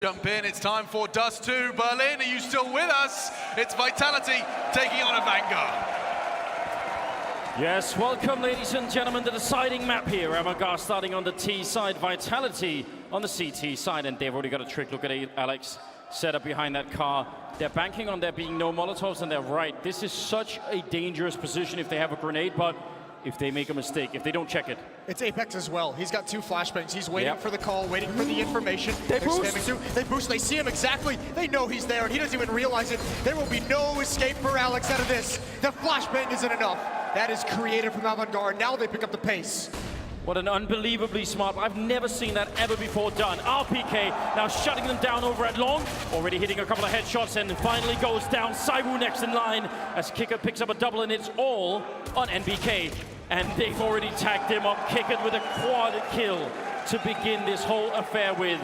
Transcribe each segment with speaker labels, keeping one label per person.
Speaker 1: Jump in, it's time for Dust2. Berlin, are you still with us? It's Vitality taking on AVANGAR.
Speaker 2: Yes, welcome ladies and gentlemen, the deciding map here. AVANGAR starting on the T side, Vitality on the CT side, and they've already got a trick. Look at Alex set up behind that car. They're banking on there being no Molotovs, and they're right. This is such a dangerous position if they have a grenade, but if they make a mistake, if they don't check it.
Speaker 3: It's Apex as well. He's got two flashbangs. He's waiting for the call, waiting for the information. They're spamming through. They boost. They see him exactly. They know he's there, and he doesn't even realize it. There will be no escape for Alex out of this. The flashbang isn't enough. That is creative from AVANGAR. Now they pick up the pace.
Speaker 2: What an unbelievably smart. I've never seen that ever before done. RPK now shutting them down over at long. Already hitting a couple of headshots and finally goes down. Saibu next in line as Kicker picks up a double, and it's all on NBK. And they've already tagged him up. Kicker with a quad kill to begin this whole affair with.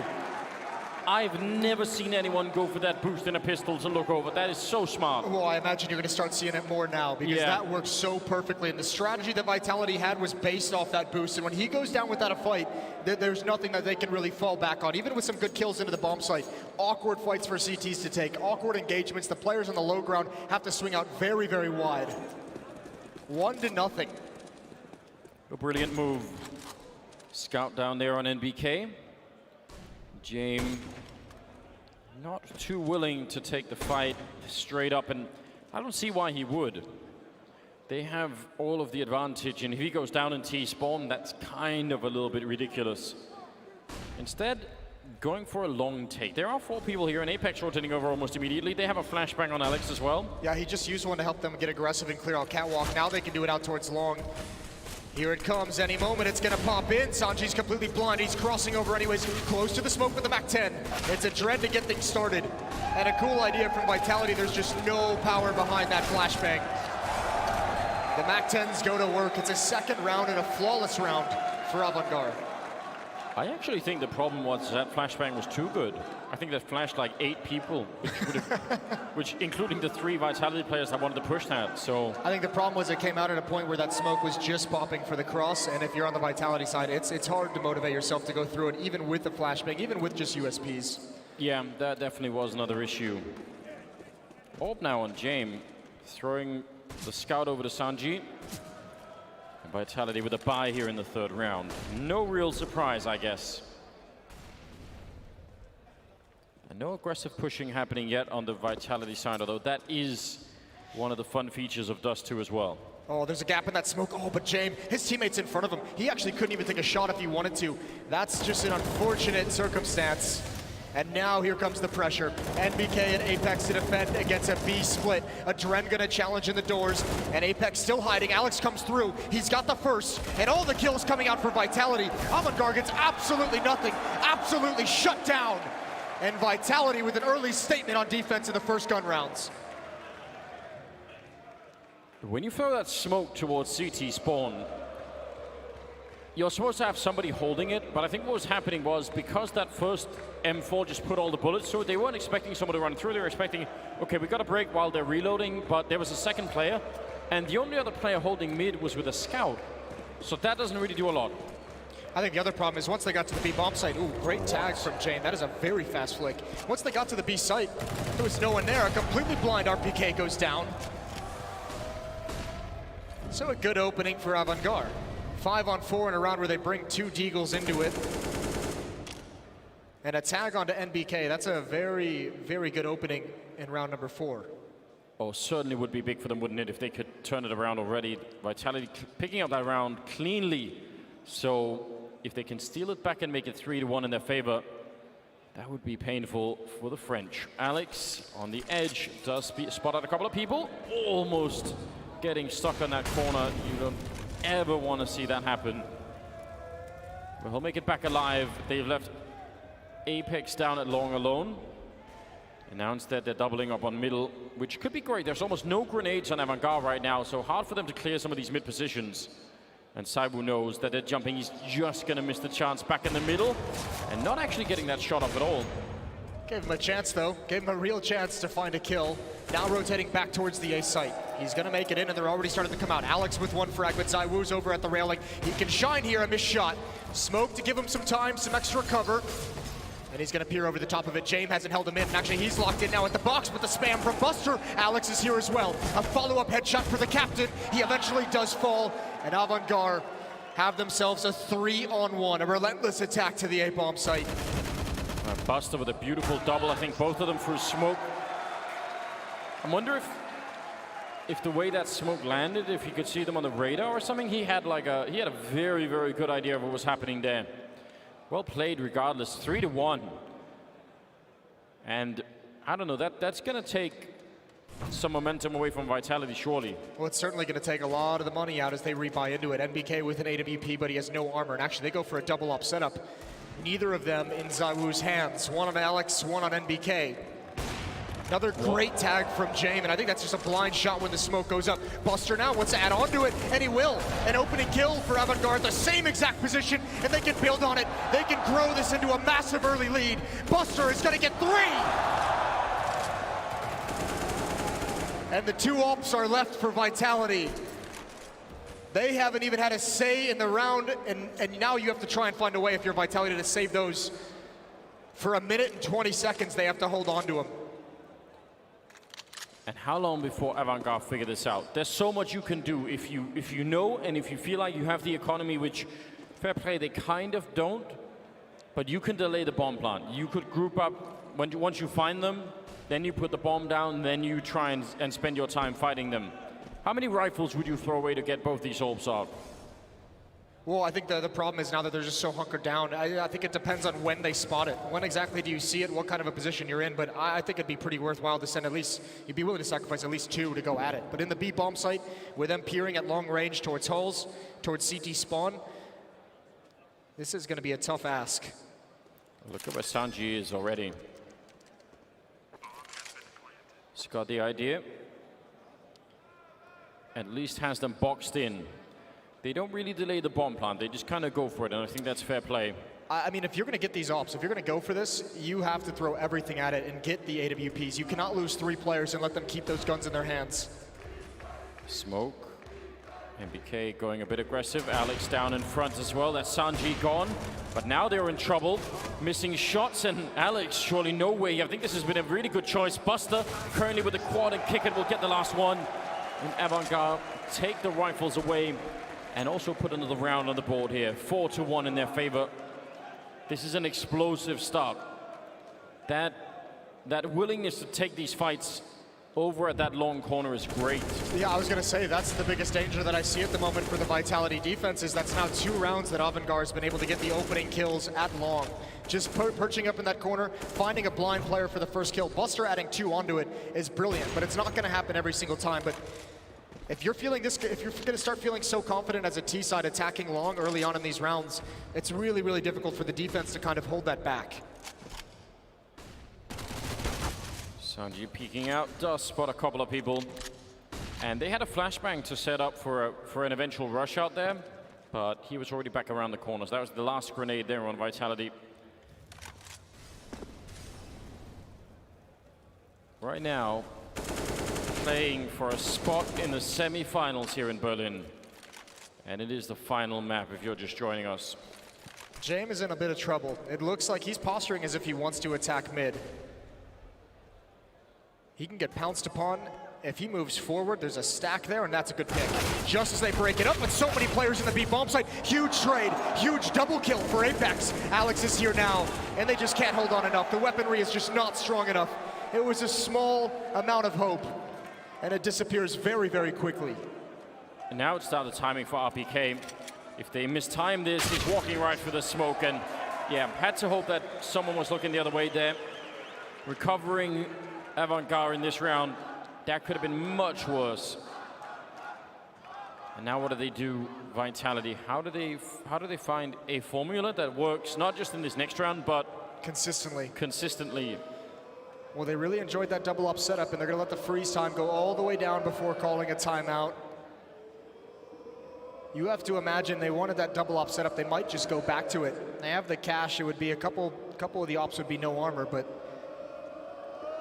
Speaker 2: I've never seen anyone go for that boost in a pistol to look over. That is so smart.
Speaker 3: Well, I imagine you're going to start seeing it more now because that works so perfectly. And the strategy that Vitality had was based off that boost. And when he goes down without a fight, there's nothing that they can really fall back on. Even with some good kills into the bomb site, awkward fights for CTs to take, awkward engagements. The players on the low ground have to swing out very, very wide. 1-0.
Speaker 2: A brilliant move. Scout down there on NBK. James not too willing to take the fight straight up, and I don't see why he would. They have all of the advantage, and if he goes down in T-spawn, that's kind of a little bit ridiculous. Instead, going for a long take. There are 4 people here, and Apex rotating over almost immediately. They have a flashbang on Alex as well. Yeah,
Speaker 3: he just used one to help them get aggressive and clear out catwalk. Now they can do it out towards long. Here it comes, any moment it's gonna pop in. Sanji's completely blind, he's crossing over anyways, close to the smoke with the MAC-10. It's a dread to get things started. And a cool idea from Vitality, there's just no power behind that flashbang. The MAC-10s go to work. It's a second round and a flawless round for AVANGAR.
Speaker 2: I actually think the problem was that flashbang was too good. I think that flashed like 8 people, which including the 3 Vitality players that wanted to push that, so.
Speaker 3: I think the problem was it came out at a point where that smoke was just popping for the cross, and if you're on the Vitality side, it's hard to motivate yourself to go through it, even with the flashbang, even with just USPs.
Speaker 2: Yeah, that definitely was another issue. Orb now on James, throwing the scout over to Sanji. Vitality with a bye here in the 3rd round. No real surprise, I guess. And no aggressive pushing happening yet on the Vitality side, although that is one of the fun features of Dust2 as well.
Speaker 3: Oh, there's a gap in that smoke. Oh, but James, his teammate's in front of him. He actually couldn't even take a shot if he wanted to. That's just an unfortunate circumstance. And now here comes the pressure. NBK and Apex to defend against a B split. Adren gonna challenge in the doors, and Apex still hiding. Alex comes through, he's got the first, and all the kills coming out for Vitality. AVANGAR gets absolutely nothing, absolutely shut down. And Vitality with an early statement on defense in the first gun rounds.
Speaker 2: When you throw that smoke towards CT spawn, you're supposed to have somebody holding it, but I think what was happening was because that first M4 just put all the bullets through, they weren't expecting someone to run through. They were expecting, okay, we got a break while they're reloading, but there was a second player, and the only other player holding mid was with a scout. So that doesn't really do a lot.
Speaker 3: I think the other problem is once they got to the B bomb site, ooh, great tag from Jane. That is a very fast flick. Once they got to the B site, there was no one there. A completely blind RPK goes down. So a good opening for AVANGAR. 5-on-4 in a round where they bring 2 Deagles into it. And a tag onto NBK. That's a very, very good opening in round number 4.
Speaker 2: Oh, certainly would be big for them, wouldn't it, if they could turn it around already. Vitality picking up that round cleanly. So if they can steal it back and make it 3-1 in their favor, that would be painful for the French. Alex on the edge does spot out a couple of people. Almost getting stuck on that corner. You don't ever want to see that happen. But he'll make it back alive. They've left Apex down at long alone. And now instead they're doubling up on middle, which could be great. There's almost no grenades on AVANGAR right now, so hard for them to clear some of these mid positions. And Saibu knows that they're jumping. He's just going to miss the chance back in the middle and not actually getting that shot up at all.
Speaker 3: Gave him a chance, though. Gave him a real chance to find a kill. Now rotating back towards the A site. He's going to make it in, and they're already starting to come out. Alex with 1 frag, but Zywoo's over at the railing. He can shine here, a missed shot. Smoke to give him some time, some extra cover. And he's gonna peer over the top of it. James hasn't held him in, and actually he's locked in now at the box with the spam from Buster. Alex is here as well. A follow-up headshot for the captain. He eventually does fall, and AVANGAR have themselves a 3-on-1, a relentless attack to the A-bomb site.
Speaker 2: Buster with a beautiful double, I think both of them through smoke. I wonder if the way that smoke landed, if you could see them on the radar or something, he had a very, very good idea of what was happening there. Well played regardless, 3-1. And I don't know, that's gonna take some momentum away from Vitality, surely.
Speaker 3: Well, it's certainly going to take a lot of the money out as they rebuy into it. NBK with an AWP, but he has no armor. And actually, they go for a double-up setup. Neither of them in ZywOo's hands. One on Alex, one on NBK. Another great tag from James, and I think that's just a blind shot when the smoke goes up. Buster now wants to add on to it, and he will. An opening kill for AVANGAR, the same exact position, and they can build on it. They can grow this into a massive early lead. Buster is going to get 3! And the 2 ops are left for Vitality. They haven't even had a say in the round, and now you have to try and find a way, if you're Vitality, to save those. For 1 minute and 20 seconds, they have to hold on to them.
Speaker 2: And how long before AVANGAR figure this out? There's so much you can do if you know, and if you feel like you have the economy, which, fair play, they kind of don't, but you can delay the bomb plant. You could group up, once you find them, then you put the bomb down, then you try and spend your time fighting them. How many rifles would you throw away to get both these orbs out?
Speaker 3: Well, I think the problem is now that they're just so hunkered down. I think it depends on when they spot it. When exactly do you see it, what kind of a position you're in, but I think it'd be pretty worthwhile to send at least, you'd be willing to sacrifice at least 2 to go at it. But in the B bomb site, with them peering at long range towards hulls, towards CT spawn, this is gonna be a tough ask.
Speaker 2: Look at where Sanji is already. He's got the idea. At least has them boxed in. They don't really delay the bomb plant, they just kind of go for it, and I think that's fair play.
Speaker 3: I mean, if you're going to get these ops, if you're going to go for this, you have to throw everything at it and get the AWPs. You cannot lose 3 players and let them keep those guns in their hands.
Speaker 2: Smoke. NBK going a bit aggressive. Alex down in front as well. That's Sanji gone. But now they're in trouble. Missing shots, and Alex, surely no way. I think this has been a really good choice. Buster currently with the quad and kick it will get the last one. And AVANGAR take the rifles away and also put another round on the board here. 4-1 in their favor. This is an explosive start. That willingness to take these fights over at that long corner is great.
Speaker 3: Yeah, I was going to say, that's the biggest danger that I see at the moment for the Vitality defense, is that's now 2 rounds that AVANGAR has been able to get the opening kills at long. Just perching up in that corner, finding a blind player for the first kill. Buster adding 2 onto it is brilliant, but it's not going to happen every single time. But if you're feeling this, if you're going to start feeling so confident as a T side attacking long early on in these rounds, it's really, really difficult for the defense to kind of hold that back.
Speaker 2: Sanji peeking out, does spot a couple of people. And they had a flashbang to set up for an eventual rush out there, but he was already back around the corners. That was the last grenade there on Vitality. Right now, playing for a spot in the semi-finals here in Berlin. And it is the final map if you're just joining us.
Speaker 3: James is in a bit of trouble. It looks like he's posturing as if he wants to attack mid. He can get pounced upon. If he moves forward, there's a stack there, and that's a good pick. Just as they break it up, with so many players in the B bomb site, huge trade, huge double kill for Apex. Alex is here now, and they just can't hold on enough. The weaponry is just not strong enough. It was a small amount of hope, and it disappears very, very quickly.
Speaker 2: And now it's down to timing for RPK. If they mistime this, he's walking right through the smoke, and yeah, had to hope that someone was looking the other way there. Recovering AVANGAR in this round, that could have been much worse. And now what do they do, Vitality? How do they find a formula that works not just in this next round, but consistently?
Speaker 3: Well, they really enjoyed that double up setup, and they're going to let the freeze time go all the way down before calling a timeout. You have to imagine they wanted that double op setup. They might just go back to it. They have the cash. It would be a couple of the ops would be no armor, but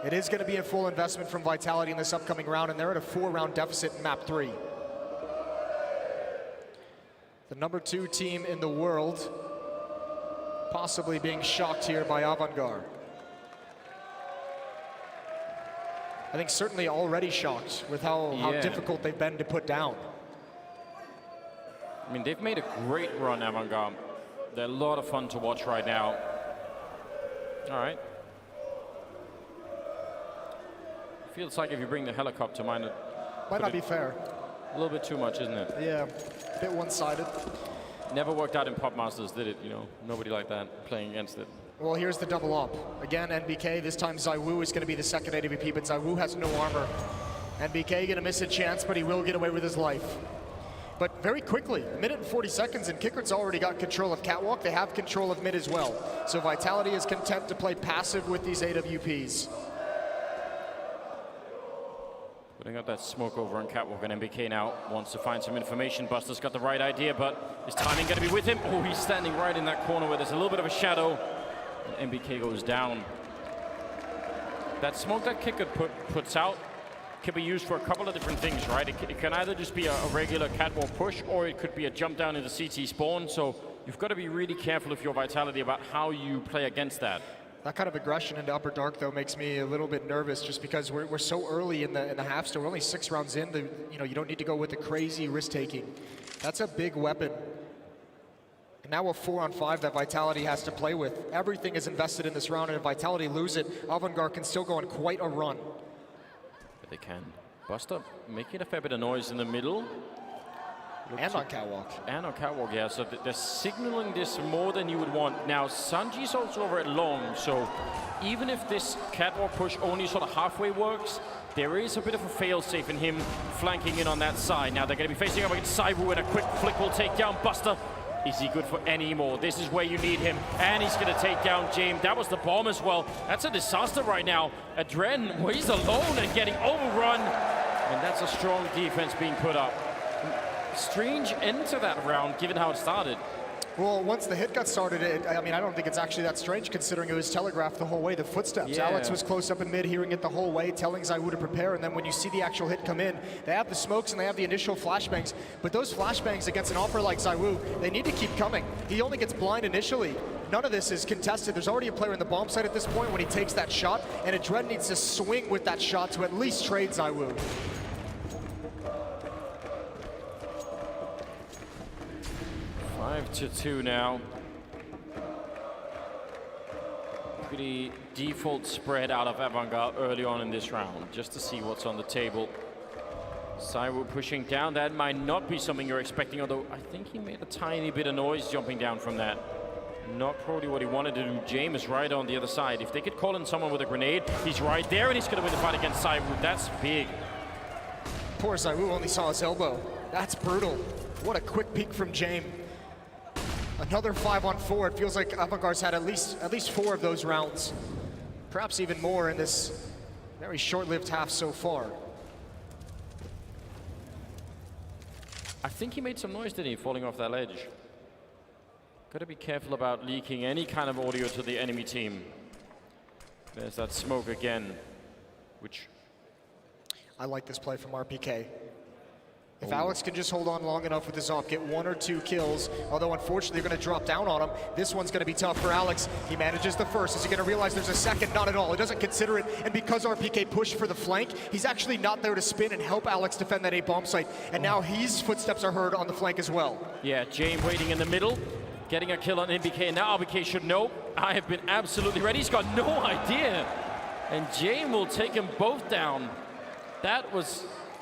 Speaker 3: it is going to be a full investment from Vitality in this upcoming round, and they're at a 4-round deficit in map 3. The #2 team in the world possibly being shocked here by AVANGAR. I think certainly already shocked with how difficult they've been to put down.
Speaker 2: I mean, they've made a great run, AVANGAR. They're a lot of fun to watch right now. All right. Feels like if you bring the helicopter, might
Speaker 3: not be fair.
Speaker 2: A little bit too much, isn't it?
Speaker 3: Yeah, a bit one-sided.
Speaker 2: Never worked out in Pop Masters, did it? You know, nobody like that playing against it.
Speaker 3: Well, here's the double up. Again, NBK, this time ZywOo is going to be the second AWP, but ZywOo has no armor. NBK going to miss a chance, but he will get away with his life. But very quickly, a minute and 40 seconds, and Kickert's already got control of Catwalk. They have control of mid as well. So Vitality is content to play passive with these AWPs.
Speaker 2: Putting up that smoke over on Catwalk, and NBK now wants to find some information. Buster's got the right idea, but is timing going to be with him? Oh, he's standing right in that corner where there's a little bit of a shadow. And NBK goes down. That smoke that Kickert puts out can be used for a couple of different things, right? It can either just be a regular Catwalk push, or it could be a jump down into CT spawn. So you've got to be really careful if you're Vitality about how you play against that.
Speaker 3: That kind of aggression into Upper Dark, though, makes me a little bit nervous just because we're so early in the half, so we're only 6 rounds in. You don't need to go with the crazy risk-taking. That's a big weapon. And now a 4-on-5 that Vitality has to play with. Everything is invested in this round, and if Vitality lose it, AVANGAR can still go on quite a run.
Speaker 2: But they can. Buster making a fair bit of noise in the middle.
Speaker 3: And on Catwalk.
Speaker 2: And on Catwalk, yeah. So they're signaling this more than you would want. Now, Sanji's also over at long, so even if this Catwalk push only sort of halfway works, there is a bit of a fail-safe in him flanking in on that side. Now, they're going to be facing up against ZywOo, and a quick flick will take down Buster. Is he good for any more? This is where you need him. And he's going to take down James. That was the bomb as well. That's a disaster right now. Adren, well, he's alone and getting overrun. And that's a strong defense being put up. Strange end to that round, given how it started.
Speaker 3: Well, once the hit got started, I mean, I don't think it's actually that strange considering it was telegraphed the whole way, the footsteps.
Speaker 2: Yeah.
Speaker 3: Alex was close up in mid, hearing it the whole way, telling ZywOo to prepare, and then when you see the actual hit come in, they have the smokes and they have the initial flashbangs, but those flashbangs against an offer like ZywOo, they need to keep coming. He only gets blind initially. None of this is contested. There's already a player in the bomb site at this point when he takes that shot, and Adren needs to swing with that shot to at least trade ZywOo.
Speaker 2: 5-2 now. Pretty default spread out of AVANGAR early on in this round, just to see what's on the table. ZywOo pushing down. That might not be something you're expecting, although I think he made a tiny bit of noise jumping down from that. Not probably what he wanted to do. James is right on the other side. If they could call in someone with a grenade, he's right there, and he's going to win the fight against ZywOo. That's big.
Speaker 3: Poor ZywOo only saw his elbow. That's brutal. What a quick peek from James. Another 5-on-4. It feels like AVANGAR's had at least 4 of those rounds. Perhaps even more in this very short-lived half so far.
Speaker 2: I think he made some noise, didn't he, falling off that ledge? Got to be careful about leaking any kind of audio to the enemy team. There's that smoke again, which...
Speaker 3: I like this play from RPK. If Alex can just hold on long enough with his op, get 1 or 2 kills, although unfortunately they're going to drop down on him. This one's going to be tough for Alex. He manages the first. Is he going to realize there's a second? Not at all. He doesn't consider it, and because RPK pushed for the flank, he's actually not there to spin and help Alex defend that A bomb site, and now his footsteps are heard on the flank as well.
Speaker 2: Yeah, James waiting in the middle, getting a kill on NBK, and now RBK should know. I have been absolutely ready. He's got no idea, and James will take them both down.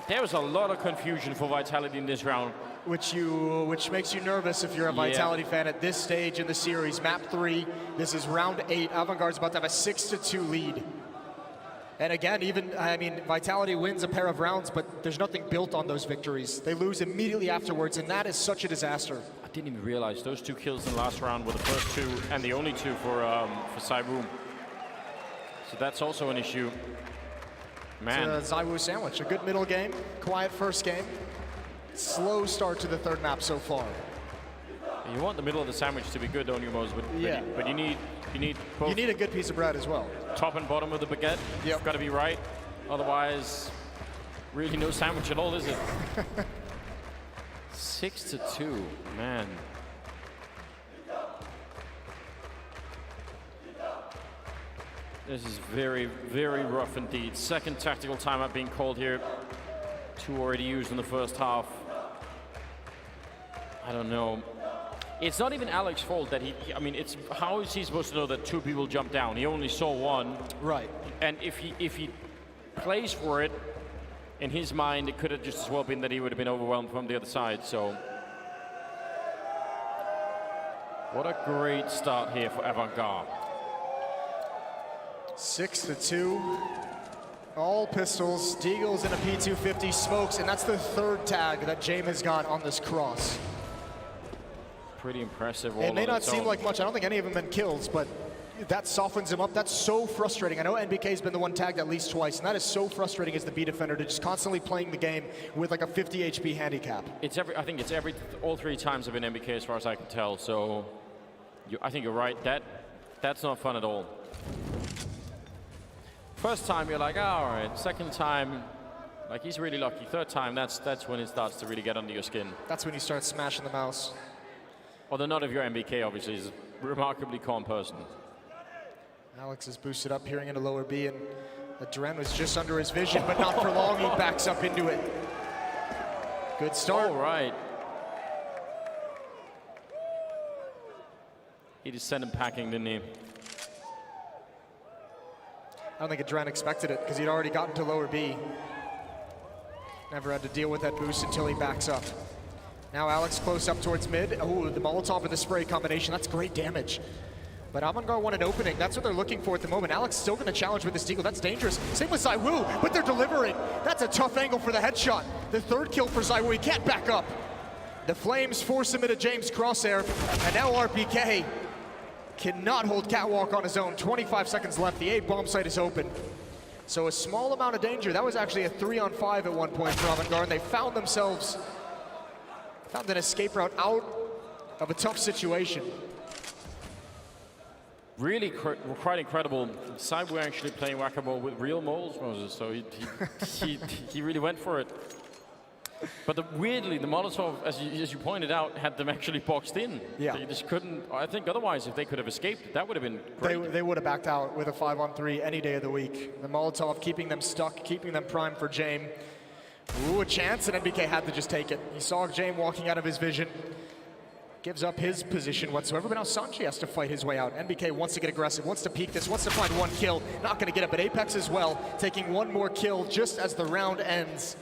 Speaker 2: There was a lot of confusion for Vitality in this round.
Speaker 3: Which makes you nervous if you're a Vitality fan at this stage in the series. Map 3, this is round 8. AVANGAR's about to have a 6-2 lead. And again, Vitality wins a pair of rounds, but there's nothing built on those victories. They lose immediately afterwards, and that is such a disaster.
Speaker 2: I didn't even realize those 2 kills in the last round were the first 2 and the only 2 for ZywOo. So that's also an issue. Man.
Speaker 3: It's a ZywOo sandwich. A good middle game, quiet first game. Slow start to the third map so far.
Speaker 2: You want the middle of the sandwich to be good, don't you, Mouz? But you need both. You
Speaker 3: need a good piece of bread as well.
Speaker 2: Top and bottom of the baguette. You've got to be right. Otherwise, really no sandwich at all, is it? 6-2, man. This is very, very rough indeed. Second tactical timeout being called here. 2 already used in the first half. I don't know. It's not even Alex's fault that I mean, it's how is he supposed to know that 2 people jump down? He only saw 1.
Speaker 3: Right.
Speaker 2: And if he plays for it, in his mind, it could have just as well been that he would have been overwhelmed from the other side. So, what a great start here for AVANGAR.
Speaker 3: 6-2. All pistols. Deagles in a P250, smokes, and that's the 3rd tag that James has got on this cross.
Speaker 2: Pretty impressive.
Speaker 3: It may not seem like much. I don't think any of them been kills, but that softens him up. That's so frustrating. I know NBK's been the one tagged at least twice, and that is so frustrating as the B defender to just constantly playing the game with like a 50 HP handicap.
Speaker 2: I think it's all 3 times have been NBK as far as I can tell. So, I think you're right. That's not fun at all. First time you're like, oh, all right. Second time, like he's really lucky. 3rd time, that's when it starts to really get under your skin.
Speaker 3: That's when you start smashing the mouse.
Speaker 2: Although not if you're MBK, obviously, he's a remarkably calm person.
Speaker 3: Alex is boosted up, peering into lower B, and the Dren was just under his vision, but not for long. He backs up into it. Good start.
Speaker 2: All right. He just sent him packing, didn't he?
Speaker 3: I don't think Dren expected it because he'd already gotten to lower B. Never had to deal with that boost until he backs up. Now Alex close up towards mid. Oh, the Molotov and the spray combination, that's great damage. But AVANGAR want an opening. That's what they're looking for at the moment. Alex still going to challenge with this deagle. That's dangerous. Same with ZywOo, but they're delivering. That's a tough angle for the headshot. The 3rd kill for ZywOo. He can't back up. The Flames force him into James' crosshair, and now RPK cannot hold Catwalk on his own. 25 seconds left. The A bomb site is open. So a small amount of danger. That was actually a 3-on-5 at one point for AVANGAR, and they found an escape route out of a tough situation.
Speaker 2: Really quite incredible. ZywOo actually playing whack-a-mole with real moles, Moses, so he really went for it. But weirdly, the Molotov, as you pointed out, had them actually boxed in.
Speaker 3: Yeah.
Speaker 2: They just couldn't, I think otherwise, if they could have escaped, that would have been great.
Speaker 3: They would have backed out with a 5-on-3 any day of the week. The Molotov keeping them stuck, keeping them primed for James. Ooh, a chance, and NBK had to just take it. He saw James walking out of his vision. Gives up his position whatsoever, but now Sanchi has to fight his way out. NBK wants to get aggressive, wants to peek this, wants to find 1 kill. Not going to get it, but Apex as well, taking 1 more kill just as the round ends.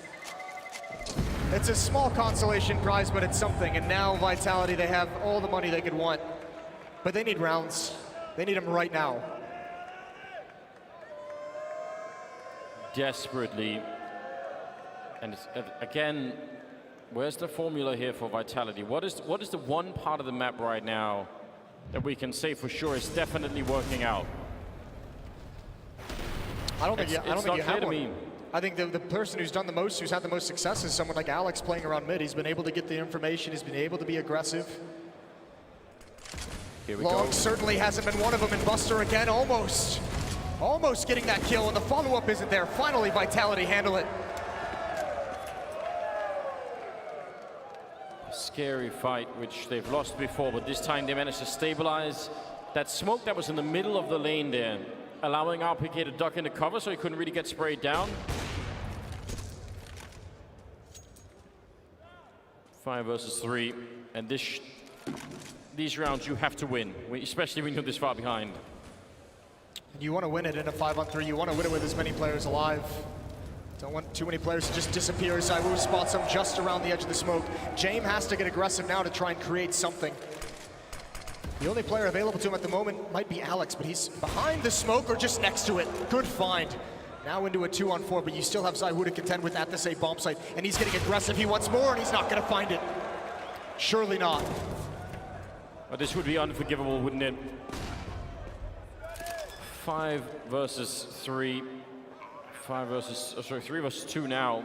Speaker 3: It's a small consolation prize, but it's something. And now Vitality, they have all the money they could want. But they need rounds. They need them right now.
Speaker 2: Desperately. And again, where's the formula here for Vitality? What is the one part of the map right now that we can say for sure is definitely working out?
Speaker 3: I don't think you have one.
Speaker 2: Me.
Speaker 3: I think the person who's done the most, who's had the most success is someone like Alex playing around mid. He's been able to get the information, he's been able to be aggressive.
Speaker 2: Here we
Speaker 3: Long
Speaker 2: go.
Speaker 3: certainly hasn't been one of them, and Buster again almost getting that kill, and the follow-up isn't there. Finally, Vitality handle it.
Speaker 2: Scary fight, which they've lost before, but this time they managed to stabilize that smoke that was in the middle of the lane there, allowing RPK to duck into cover so he couldn't really get sprayed down. 5 versus 3, and these rounds you have to win, especially when you're this far behind.
Speaker 3: You want to win it in a 5-on-3. You want to win it with as many players alive. Don't want too many players to just disappear. ZywOo spots him just around the edge of the smoke. James has to get aggressive now to try and create something. The only player available to him at the moment might be Alex, but he's behind the smoke or just next to it. Good find. Now into a 2-on-4, but you still have ZywOo to contend with at this A bomb site, and he's getting aggressive. He wants more, and he's not going to find it. Surely not.
Speaker 2: But this would be unforgivable, wouldn't it? 5 versus 3. 3 versus 2 now.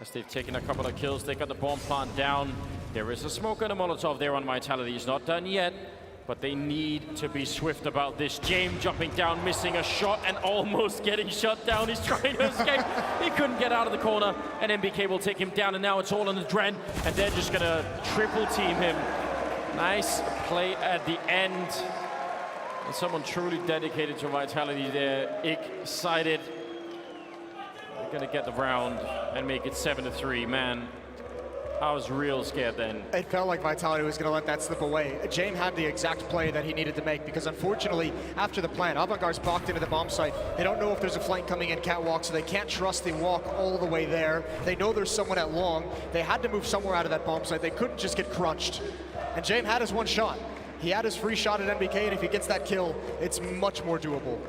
Speaker 2: As they've taken a couple of kills, they got the bomb plant down. There is a smoke and a Molotov there on Vitality. It's not done yet, but they need to be swift about this. James jumping down, missing a shot, and almost getting shut down. He's trying to escape. He couldn't get out of the corner, and NBK will take him down, and now it's all on the Dren, and they're just gonna triple team him. Nice play at the end. And someone truly dedicated to Vitality there, excited. They're gonna get the round and make it 7-3, man. I was real scared then.
Speaker 3: It felt like Vitality was going to let that slip away. James had the exact play that he needed to make because unfortunately, after the plan, AVANGAR's balked into the bomb site. They don't know if there's a flank coming in catwalk, so they can't trust the walk all the way there. They know there's someone at long. They had to move somewhere out of that bomb site. They couldn't just get crunched. And James had his one shot. He had his free shot at NBK, and if he gets that kill, it's much more doable.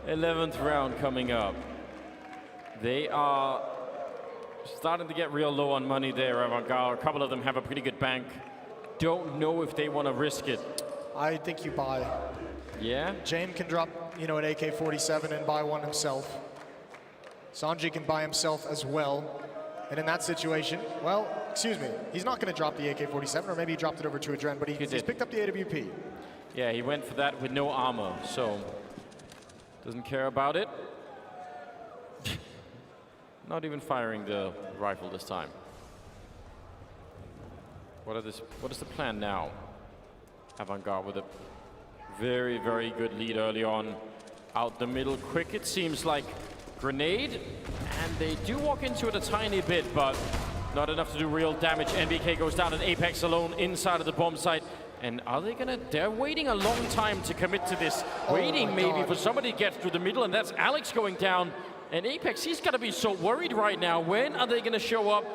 Speaker 2: 11th round coming up. They are starting to get real low on money there, AVANGAR. A couple of them have a pretty good bank. Don't know if they want to risk it.
Speaker 3: I think you buy.
Speaker 2: Yeah?
Speaker 3: James can drop, you know, an AK-47 and buy one himself. Sanji can buy himself as well. And in that situation, well, excuse me, he's not going to drop the AK-47, or maybe he dropped it over to Adren, but he's picked up the AWP.
Speaker 2: Yeah, he went for that with no armor, so doesn't care about it. Not even firing the rifle this time. What is the plan now? AVANGAR with a very, very good lead early on. Out the middle, quick it seems like. Grenade, and they do walk into it a tiny bit, but not enough to do real damage. NBK goes down and Apex alone inside of the bomb site. And are they gonna, they're waiting a long time to commit to this. Waiting maybe for somebody to get through the middle, and that's Alex going down. And Apex, he's gotta be so worried right now. When are they gonna show up?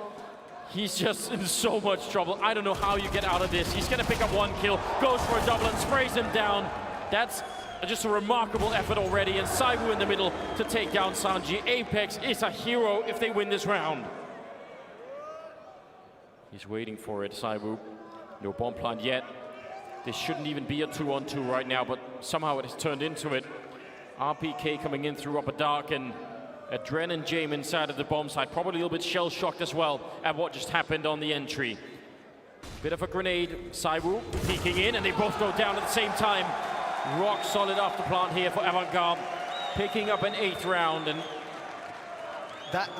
Speaker 2: He's just in so much trouble. I don't know how you get out of this. He's gonna pick up one kill, goes for a double and sprays him down. That's just a remarkable effort already, and Saibu in the middle to take down Sanji. Apex is a hero if they win this round. He's waiting for it, Saibu. No bomb plant yet. This shouldn't even be a 2-on-2 right now, but somehow it has turned into it. RPK coming in through upper dark, and Adren and James inside of the bomb site, probably a little bit shell-shocked as well at what just happened on the entry. Bit of a grenade, Saibu peeking in, and they both go down at the same time. Rock solid after plant here for AVANGAR, picking up an 8th round, and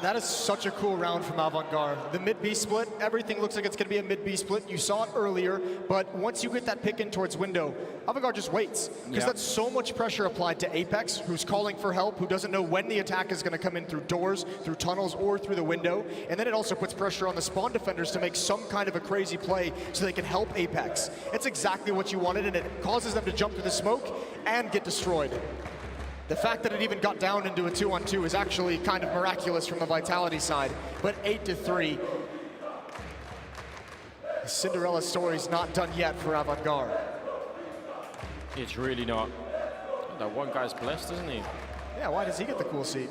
Speaker 3: that is such a cool round from AVANGAR. The mid-B split, everything looks like it's going to be a mid-B split. You saw it earlier, but once you get that pick in towards window, AVANGAR just waits. Because that's so much pressure applied to Apex, who's calling for help, who doesn't know when the attack is going to come in through doors, through tunnels, or through the window. And then it also puts pressure on the spawn defenders to make some kind of a crazy play so they can help Apex. It's exactly what you wanted, and it causes them to jump through the smoke and get destroyed. The fact that it even got down into a 2-on-2 is actually kind of miraculous from the Vitality side. But 8-3. The Cinderella story's not done yet for AVANGAR.
Speaker 2: it's really not. That one guy's blessed, isn't he?
Speaker 3: Yeah, why does he get the cool seat?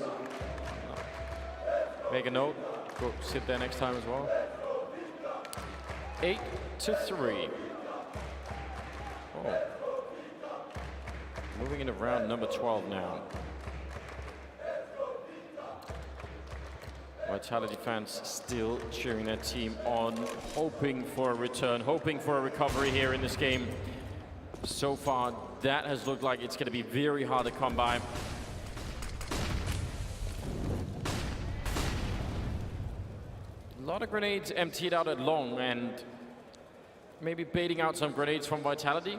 Speaker 2: Make a note. Go sit there next time as well. 8-3. Oh. Moving into round number 12 now. Vitality fans still cheering their team on, hoping for a return, hoping for a recovery here in this game. So far, that has looked like it's going to be very hard to come by. A lot of grenades emptied out at long, and maybe baiting out some grenades from Vitality.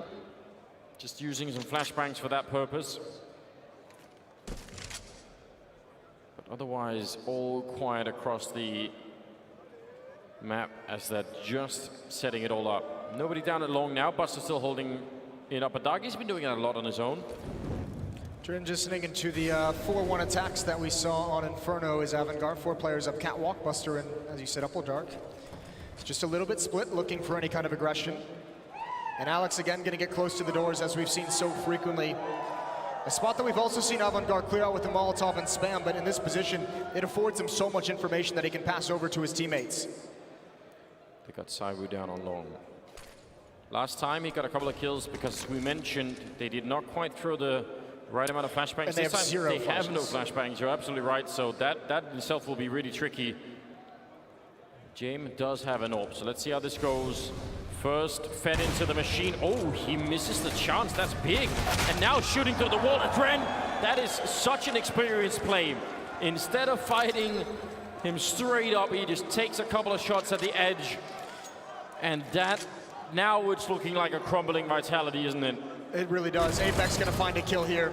Speaker 2: Just using some flashbangs for that purpose. But otherwise, all quiet across the map as they're just setting it all up. Nobody down at long now. Buster still holding in upper dark. He's been doing it a lot on his own.
Speaker 3: Transitioning into the 4-1 attacks that we saw on Inferno is AVANGAR. 4 players up catwalk, Buster and, as you said, upper dark. It's just a little bit split, looking for any kind of aggression. And Alex again going to get close to the doors, as we've seen so frequently. A spot that we've also seen AVANGAR clear out with the Molotov and spam, but in this position, it affords him so much information that he can pass over to his teammates.
Speaker 2: They got Saibu down on long. Last time he got a couple of kills because we mentioned they did not quite throw the right amount of flashbangs.
Speaker 3: And they have zero
Speaker 2: They
Speaker 3: flashes.
Speaker 2: have no flashbangs, you're absolutely right. So that itself will be really tricky. James does have an AWP, so let's see how this goes. First, fed into the machine. Oh, he misses the chance. That's big. And now shooting through the wall. Adren, that is such an experienced play. Instead of fighting him straight up, he just takes a couple of shots at the edge. And that, now it's looking like a crumbling Vitality, isn't it?
Speaker 3: It really does. Apex gonna find a kill here.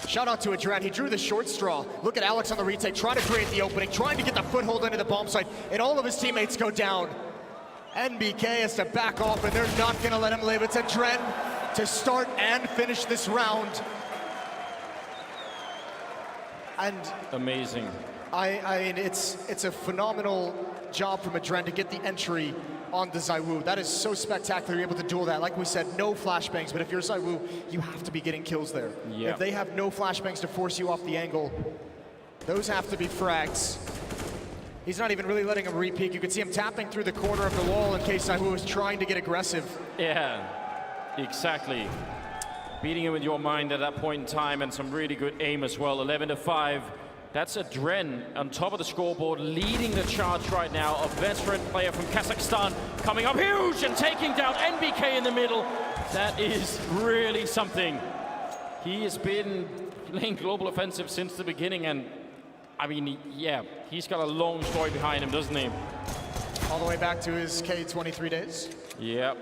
Speaker 3: Shout out to Adren, he drew the short straw. Look at Alex on the retake, trying to create the opening, trying to get the foothold into the bomb site, and all of his teammates go down. NBK has to back off, and they're not gonna let him live. It's Adren to start and finish this round. And
Speaker 2: amazing.
Speaker 3: I mean, it's a phenomenal job from Adren to get the entry on the ZywOo. That is so spectacular, you're able to duel that. Like we said, no flashbangs, but if you're ZywOo, you have to be getting kills there.
Speaker 2: Yeah.
Speaker 3: If they have no flashbangs to force you off the angle, those have to be frags. He's not even really letting him re-peek. You can see him tapping through the corner of the wall in case ZywOo is trying to get aggressive.
Speaker 2: Yeah, exactly. Beating him with your mind at that point in time, and some really good aim as well. 11-5. That's Adren on top of the scoreboard, leading the charge right now. A veteran player from Kazakhstan coming up huge and taking down NBK in the middle. That is really something. He has been playing global offensive since the beginning, and I mean, yeah, he's got a long story behind him, doesn't he?
Speaker 3: All the way back to his K23 days.
Speaker 2: Yep.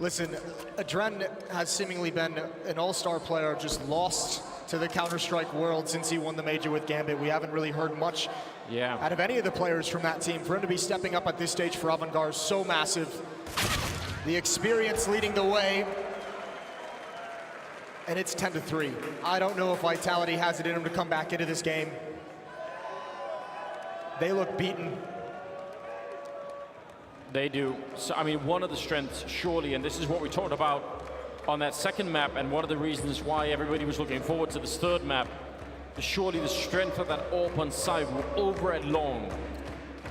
Speaker 3: Listen, Adren has seemingly been an all-star player, just lost to the Counter-Strike world since he won the major with Gambit. We haven't really heard much out of any of the players from that team. For him to be stepping up at this stage for AVANGAR is so massive. The experience leading the way. And it's 10-3. I don't know if Vitality has it in him to come back into this game. They look beaten.
Speaker 2: They do. So, I mean, one of the strengths, surely, and this is what we talked about on that second map, and one of the reasons why everybody was looking forward to this third map, is surely the strength of that AWP on ZywOo over at long.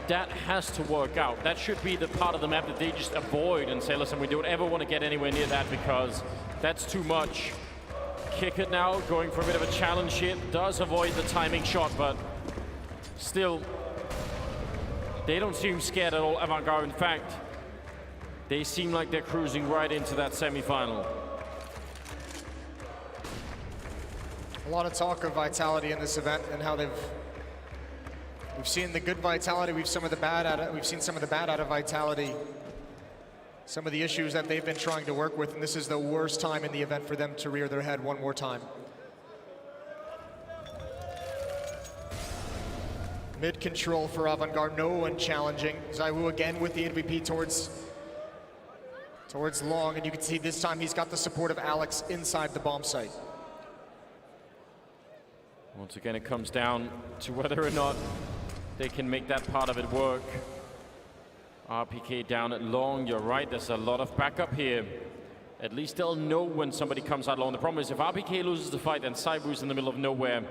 Speaker 2: That has to work out. That should be the part of the map that they just avoid and say, listen, we don't ever want to get anywhere near that because that's too much. Kick it now, going for a bit of a challenge here. Does avoid the timing shot, but still, they don't seem scared at all, AVANGAR. In fact, they seem like they're cruising right into that semi-final.
Speaker 3: A lot of talk of Vitality in this event and how we've seen the good Vitality, we've seen some of the bad out of Vitality. Some of the issues that they've been trying to work with, and this is the worst time in the event for them to rear their head one more time. Mid control for AVANGAR, no one challenging. ZywOo again with the MVP towards long, and you can see this time he's got the support of Alex inside the bomb site.
Speaker 2: Once again, it comes down to whether or not they can make that part of it work. RPK down at long, you're right, there's a lot of backup here. At least they'll know when somebody comes out long. The problem is if RPK loses the fight, then ZywOo's in the middle of nowhere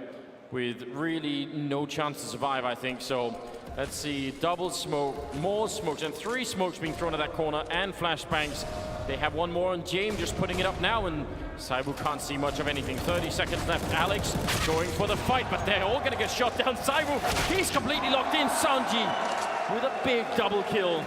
Speaker 2: with really no chance to survive, I think. So let's see, double smoke, more smokes, and 3 smokes being thrown at that corner, and flashbangs. They have one more, and James just putting it up now, and ZywOo can't see much of anything. 30 seconds left. Alex going for the fight, but they're all gonna get shot down. ZywOo, he's completely locked in. Sanji with a big double kill.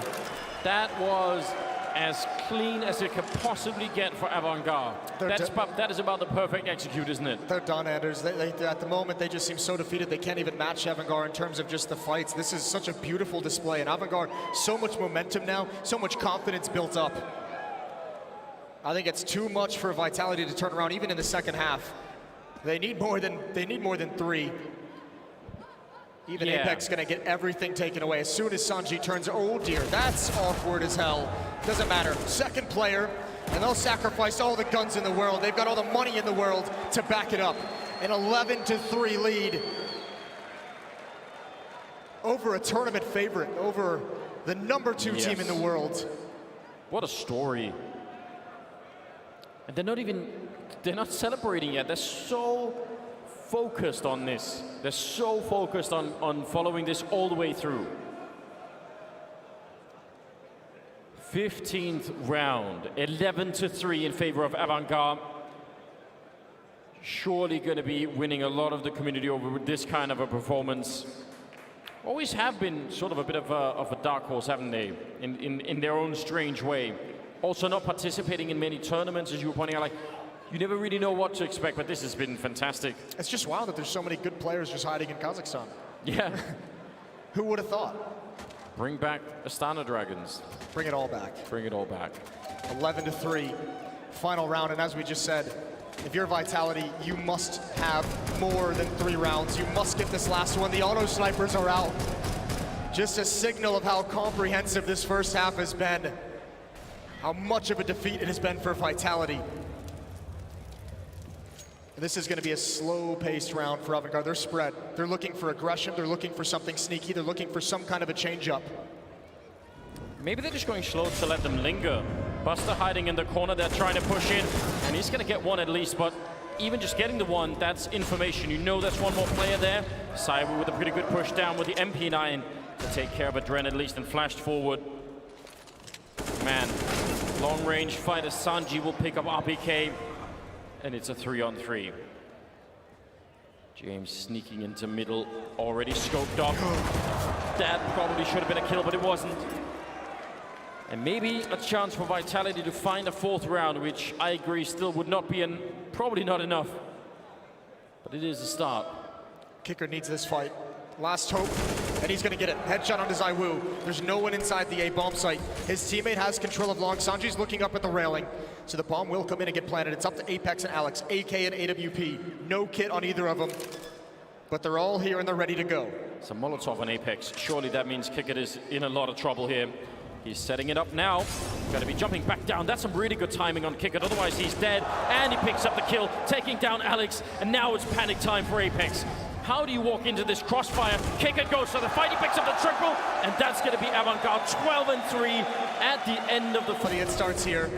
Speaker 2: That was as clean as it could possibly get for AVANGAR. That is about the perfect execute, isn't it?
Speaker 3: They're done, Anders. At the moment, they just seem so defeated. They can't even match AVANGAR in terms of just the fights. This is such a beautiful display, and AVANGAR, so much momentum now, so much confidence built up. I think it's too much for Vitality to turn around, even in the second half. They need more than 3. Even Apex gonna get everything taken away as soon as Sanji turns. Oh dear, that's awkward as hell. Doesn't matter. Second player, and they'll sacrifice all the guns in the world. They've got all the money in the world to back it up. An 11-3 lead over a tournament favorite, over the number 2 team in the world.
Speaker 2: What a story. And they're not celebrating yet. They're so focused on this. They're so focused on following this all the way through. 15th round, 11-3 in favor of AVANGAR. Surely going to be winning a lot of the community over with this kind of a performance. Always have been sort of a bit of a dark horse, haven't they? In their own strange way. Also not participating in many tournaments, as you were pointing out. Like, you never really know what to expect, but this has been fantastic.
Speaker 3: It's just wild that there's so many good players just hiding in Kazakhstan.
Speaker 2: Yeah.
Speaker 3: Who would have thought?
Speaker 2: Bring back Astana Dragons.
Speaker 3: Bring it all back.
Speaker 2: Bring it all back.
Speaker 3: 11-3, final round, and as we just said, if you're Vitality, you must have more than 3 rounds. You must get this last one. The auto snipers are out. Just a signal of how comprehensive this first half has been, how much of a defeat it has been for Vitality. This is going to be a slow-paced round for AVANGAR. They're spread. They're looking for aggression. They're looking for something sneaky. They're looking for some kind of a change-up.
Speaker 2: Maybe they're just going slow to let them linger. Buster hiding in the corner. They're trying to push in, and he's going to get one at least, but even just getting the one, that's information. You know there's one more player there. Cyber with a pretty good push down with the MP9 to take care of Adren at least and flashed forward. Man, long-range fighter Sanji will pick up RPK. And it's a 3-on-3. James sneaking into middle, already scoped up. That probably should have been a kill, but it wasn't. And maybe a chance for Vitality to find a 4th round, which I agree still would not be, probably not enough. But it is a start.
Speaker 3: Kicker needs this fight. Last hope, and he's gonna get it. Headshot onto ZywOo. There's no one inside the A bomb site. His teammate has control of long. Sanji's looking up at the railing, so the bomb will come in and get planted. It's up to Apex and Alex, AK and AWP. No kit on either of them, but they're all here and they're ready to go.
Speaker 2: It's a Molotov on Apex. Surely that means Kicker is in a lot of trouble here. He's setting it up now. Gonna be jumping back down. That's some really good timing on Kicker, otherwise he's dead. And he picks up the kill, taking down Alex, and now it's panic time for Apex. How do you walk into this crossfire? Kicker goes to the fight, he picks up the triple, and that's going to be AVANGAR 12-3 at the end of the fight.
Speaker 3: It starts here.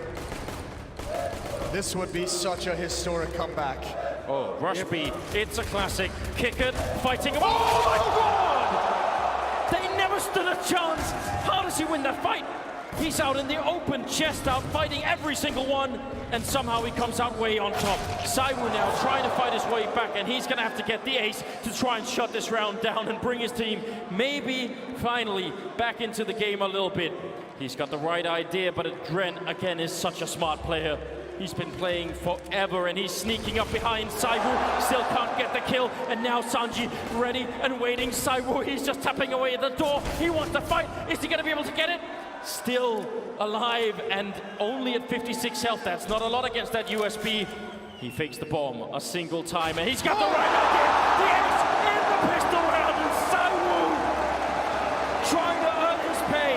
Speaker 3: This would be such a historic comeback.
Speaker 2: Oh, Rush B, it's a classic. Kicker fighting. Oh my God! They never stood a chance. How does he win that fight? He's out in the open, chest out, fighting every single one, and somehow he comes out way on top. ZywOo now trying to fight his way back, and he's gonna have to get the ace to try and shut this round down and bring his team maybe finally back into the game a little bit. He's got the right idea, but Adren again is such a smart player. He's been playing forever, and he's sneaking up behind ZywOo, still can't get the kill, and now Sanji ready and waiting. ZywOo, he's just tapping away at the door. He wants to fight. Is he gonna be able to get it? Still alive and only at 56 health. That's not a lot against that USP. He fakes the bomb a single time, and he's got the right idea. The ace in the pistol round, and ZywOo trying to earn his pay.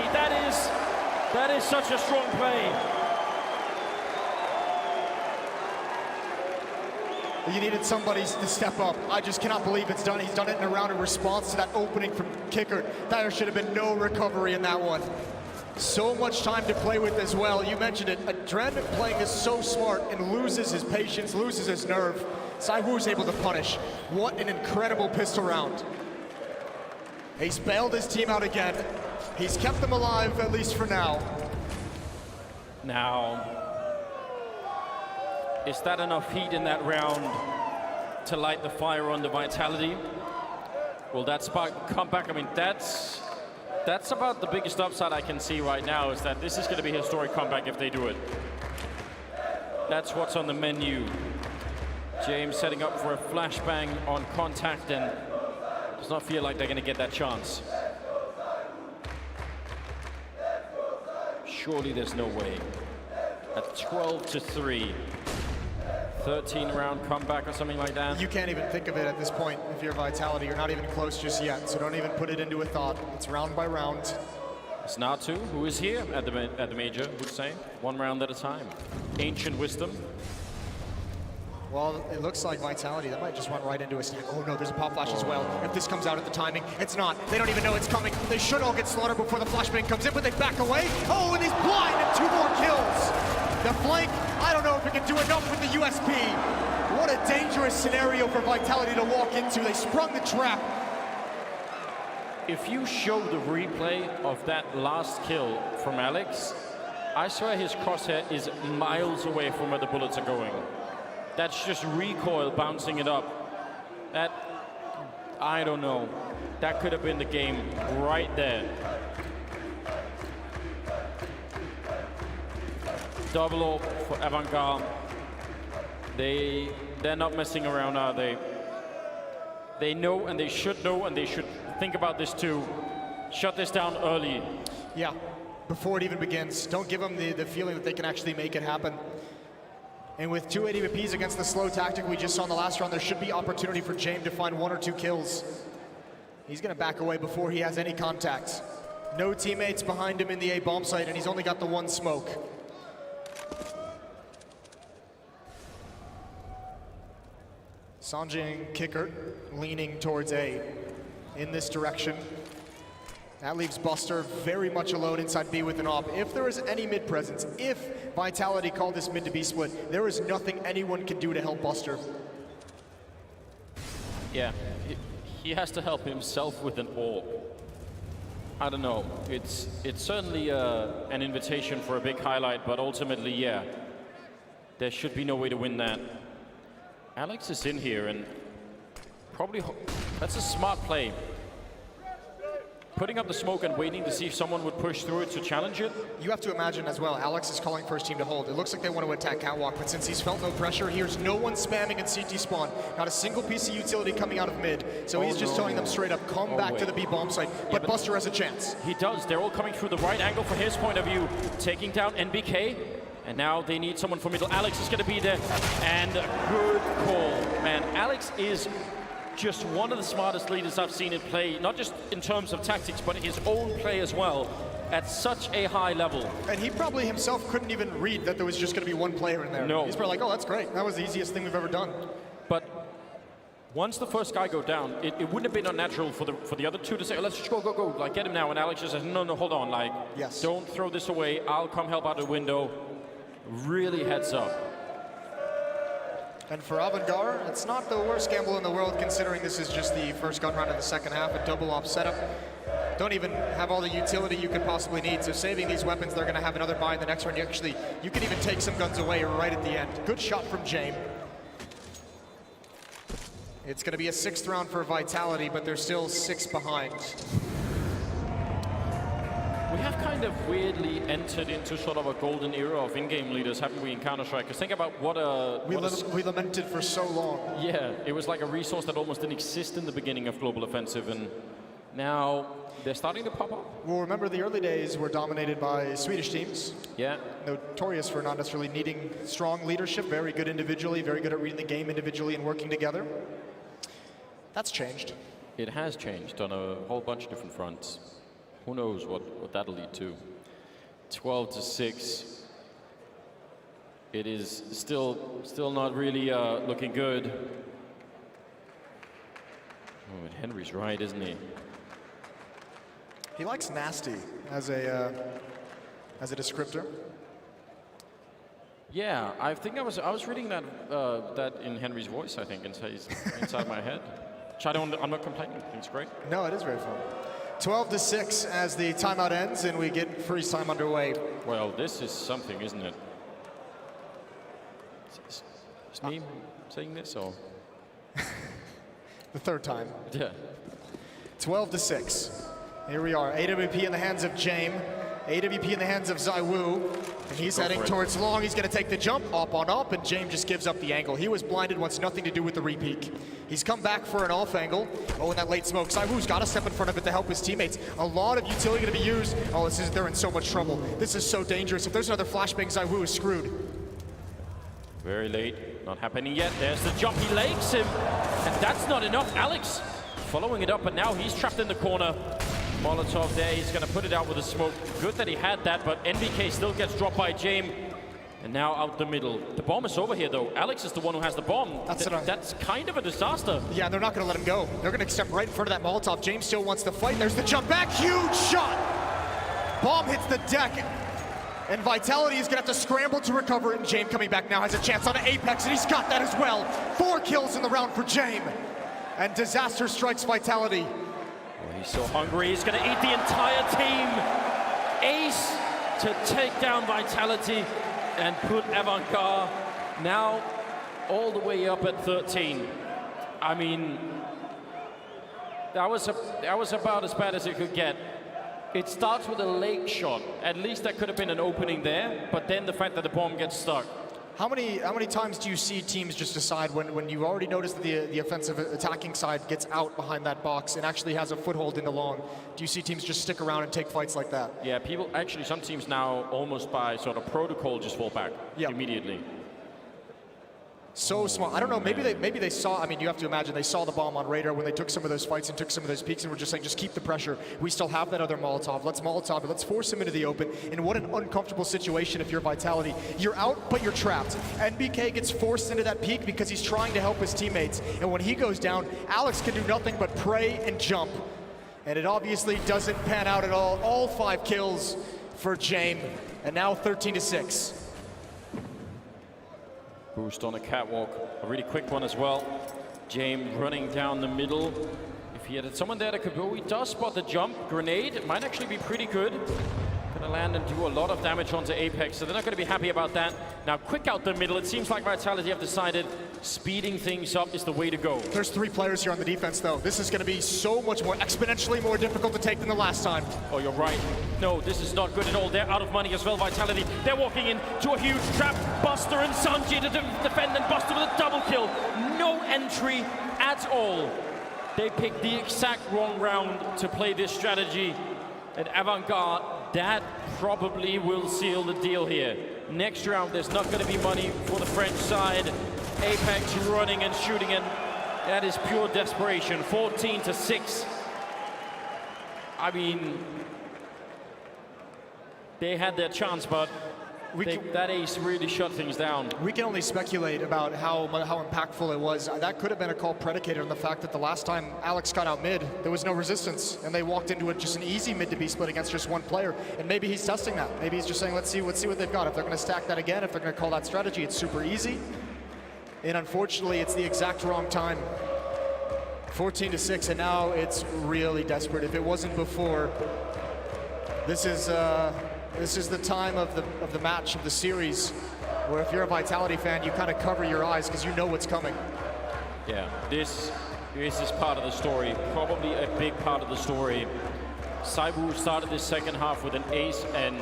Speaker 2: That is such a strong play.
Speaker 3: You needed somebody to step up. I just cannot believe it's done. He's done it in a round in response to that opening from Kicker. There should have been no recovery in that one. So much time to play with as well. You mentioned it. Adren playing is so smart and loses his patience, loses his nerve. ZywOo's able to punish. What an incredible pistol round. He's bailed his team out again. He's kept them alive, at least for now.
Speaker 2: Now, is that enough heat in that round to light the fire on the Vitality? Will that spark come back? I mean, that's about the biggest upside I can see right now, is that this is going to be a historic comeback if they do it. That's what's on the menu. James setting up for a flashbang on contact, and does not feel like they're going to get that chance. Surely there's no way. At 12-3. 13-round comeback or something like that.
Speaker 3: You can't even think of it at this point if you're Vitality. You're not even close just yet, so don't even put it into a thought. It's round by round.
Speaker 2: It's Natu, who is here at the major, would say. 1 round at a time. Ancient wisdom.
Speaker 3: Well, it looks like Vitality, that might just run right into a stack. Oh no, there's a pop flash as well. If this comes out at the timing, it's not. They don't even know it's coming. They should all get slaughtered before the flashbang comes in, but they back away. Oh, and he's blind, and 2 more kills. The flank, I don't know if it can do enough with the USP. What a dangerous scenario for Vitality to walk into. They sprung the trap.
Speaker 2: If you show the replay of that last kill from Alex, I swear his crosshair is miles away from where the bullets are going. That's just recoil bouncing it up. That, I don't know. That could have been the game right there. Double ult for AVANGAR. They're not messing around, are they? They know, and they should know, and they should think about this too. shut this down early.
Speaker 3: Yeah, before it even begins. Don't give them the feeling that they can actually make it happen. And with 2 AWPs against the slow tactic we just saw in the last round, there should be opportunity for James to find 1 or 2 kills. He's gonna back away before he has any contact. No teammates behind him in the A bomb site, and he's only got the 1 smoke. Sanjay and Kickert leaning towards A in this direction. That leaves Buster very much alone inside B with an AWP. If there is any mid presence, if Vitality called this mid to B split, there is nothing anyone can do to help Buster.
Speaker 2: Yeah, he has to help himself with an AWP. I don't know, it's certainly an invitation for a big highlight, but ultimately, yeah, there should be no way to win that. Alex is in here, and probably, that's a smart play. Putting up the smoke and waiting to see if someone would push through it to challenge it.
Speaker 3: You have to imagine as well, Alex is calling first team to hold. It looks like they want to attack Catwalk, but since he's felt no pressure, here's no one spamming in CT spawn. Not a single piece of utility coming out of mid. So he's just telling them straight up, come back to the B bomb site. But Buster has a chance.
Speaker 2: He does. They're all coming through the right angle for his point of view, taking down NBK. And now they need someone for middle. Alex is going to be there. And good call. Man, Alex is just one of the smartest leaders I've seen in play, not just in terms of tactics, but his own play as well, at such a high level.
Speaker 3: And he probably himself couldn't even read that there was just going to be 1 player in there.
Speaker 2: No.
Speaker 3: He's probably like, oh, that's great. That was the easiest thing we've ever done.
Speaker 2: But once the first guy go down, it wouldn't have been unnatural for the other 2 to say, oh, let's just go, like, get him now. And Alex just says, no, hold on, like,
Speaker 3: yes.
Speaker 2: Don't throw this away. I'll come help out the window. Really heads up.
Speaker 3: And for AVANGAR, it's not the worst gamble in the world, considering this is just the first gun round of the second half, a double op setup. Don't even have all the utility you could possibly need, so saving these weapons, they're going to have another buy in the next round. You can even take some guns away right at the end. Good shot from James. It's going to be a 6th round for Vitality, but they're still 6 behind.
Speaker 2: We have kind of weirdly entered into sort of a golden era of in-game leaders, haven't we, in Counter-Strike? Because think about
Speaker 3: we lamented for so long.
Speaker 2: Yeah, it was like a resource that almost didn't exist in the beginning of Global Offensive, and now they're starting to pop up.
Speaker 3: Well, remember the early days were dominated by Swedish teams.
Speaker 2: Yeah.
Speaker 3: Notorious for not necessarily needing strong leadership, very good individually, very good at reading the game individually and working together. That's changed.
Speaker 2: It has changed on a whole bunch of different fronts. Who knows what that'll lead to. 12-6. It is still not really looking good. Oh, and Henry's right, isn't he?
Speaker 3: He likes nasty as a descriptor.
Speaker 2: Yeah, I think I was reading that that in Henry's voice, I think, inside my head. Which I'm not complaining. I think it's great.
Speaker 3: No, it is very fun. 12-6 as the timeout ends and we get freeze time underway.
Speaker 2: Well, this is something, isn't it? Is me saying this, or?
Speaker 3: The 3rd time.
Speaker 2: Yeah.
Speaker 3: 12-6. Here we are. AWP in the hands of James. AWP in the hands of ZywOo. And he's heading towards long. He's going to take the jump, up on up, and James just gives up the angle. He was blinded, wants nothing to do with the repeak. He's come back for an off angle. Oh, and that late smoke. ZywOo's got to step in front of it to help his teammates. A lot of utility going to be used. Oh, they're in so much trouble. This is so dangerous. If there's another flashbang, ZywOo is screwed.
Speaker 2: Very late. Not happening yet. There's the jump. He legs him. And that's not enough. Alex following it up, but now he's trapped in the corner. Molotov there, he's going to put it out with a smoke. Good that he had that, but NBK still gets dropped by James. And now out the middle. The bomb is over here, though. Alex is the one who has the bomb. That's kind of a disaster.
Speaker 3: Yeah, they're not going to let him go. They're going to step right in front of that Molotov. James still wants to fight. There's the jump back. Huge shot. Bomb hits the deck. And Vitality is going to have to scramble to recover it. And James coming back now has a chance on an Apex, and he's got that as well. 4 kills in the round for James. And disaster strikes Vitality.
Speaker 2: He's so hungry, he's going to eat the entire team. Ace to take down Vitality and put AVANGAR now all the way up at 13. I mean, that was about as bad as it could get. It starts with a late shot. At least that could have been an opening there, but then the fact that the bomb gets stuck.
Speaker 3: How many times do you see teams just decide when you already notice that the offensive attacking side gets out behind that box and actually has a foothold in the long? Do you see teams just stick around and take fights like that?
Speaker 2: Yeah, people actually, some teams now almost by sort of protocol just fall back immediately.
Speaker 3: So smart. I don't know. Maybe they saw. I mean, you have to imagine they saw the bomb on radar when they took some of those fights and took some of those peaks, and were just saying, just keep the pressure. We still have that other Molotov. Let's Molotov it. Let's force him into the open. And what an uncomfortable situation if you're Vitality. You're out, but you're trapped. NBK gets forced into that peak because he's trying to help his teammates. And when he goes down, Alex can do nothing but pray and jump. And it obviously doesn't pan out at all. All 5 kills for James, and now 13-6.
Speaker 2: Boost on a catwalk, a really quick one as well. James running down the middle. If he had someone there that could go, he does spot the jump. Grenade, it might actually be pretty good. Gonna land and do a lot of damage onto Apex, so they're not gonna be happy about that. Now, quick out the middle. It seems like Vitality have decided speeding things up is the way to go.
Speaker 3: There's 3 players here on the defense, though. This is gonna be so much more, exponentially more difficult to take than the last time.
Speaker 2: Oh, you're right. No, this is not good at all. They're out of money as well, Vitality. They're walking into a huge trap. Buster and Sanji to defend, and Buster with a double kill. No entry at all. They picked the exact wrong round to play this strategy. And AVANGAR, that probably will seal the deal here. Next round, there's not going to be money for the French side. Apex running and shooting, and that is pure desperation. 14-6. I mean, they had their chance, but that ace really shut things down.
Speaker 3: We can only speculate about how impactful it was. That could have been a call predicated on the fact that the last time Alex got out mid, there was no resistance, and they walked into it just an easy mid to be split against just one player. And maybe he's testing that. Maybe he's just saying, let's see what they've got. If they're going to stack that again, if they're going to call that strategy, it's super easy. And unfortunately, it's the exact wrong time. 14-6, and now it's really desperate. If it wasn't before, this is the time of the match, of the series, where if you're a Vitality fan, you kind of cover your eyes because you know what's coming.
Speaker 2: Yeah, this is part of the story, probably a big part of the story. Saibu started this second half with an ace, and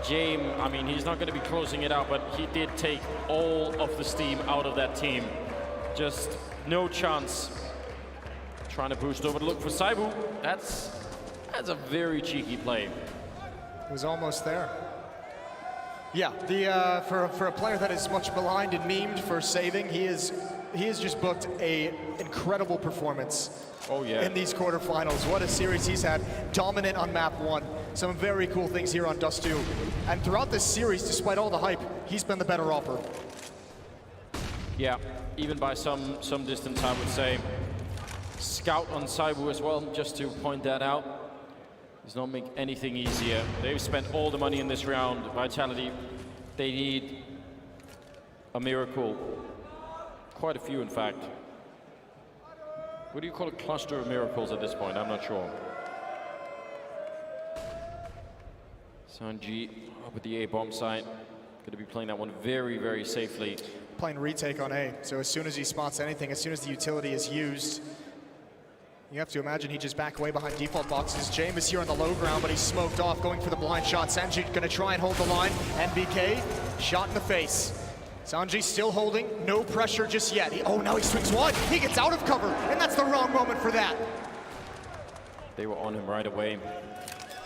Speaker 2: James, I mean, he's not going to be closing it out, but he did take all of the steam out of that team. Just no chance. Trying to boost over to look for Saibu. That's a very cheeky play.
Speaker 3: It was almost there. Yeah, for a player that is much maligned and memed for saving, he has just booked a incredible performance.
Speaker 2: Oh yeah.
Speaker 3: In these quarterfinals. What a series he's had. Dominant on map 1. Some very cool things here on Dust2. And throughout this series, despite all the hype, he's been the better offer.
Speaker 2: Yeah, even by some distance, I would say. Scout on Saibu as well, just to point that out. Does not make anything easier. They've spent all the money in this round. Vitality, they need a miracle. Quite a few, in fact. What do you call a cluster of miracles at this point? I'm not sure. Sanji up at the A-bomb site. Going to be playing that one very, very safely.
Speaker 3: Playing retake on A. So as soon as he spots anything, as soon as the utility is used, you have to imagine he just back away behind default boxes. James is here on the low ground, but he's smoked off, going for the blind shot. Sanji gonna try and hold the line. NBK, shot in the face. Sanji still holding, no pressure just yet. Oh, now he swings wide. He gets out of cover, and that's the wrong moment for that.
Speaker 2: They were on him right away.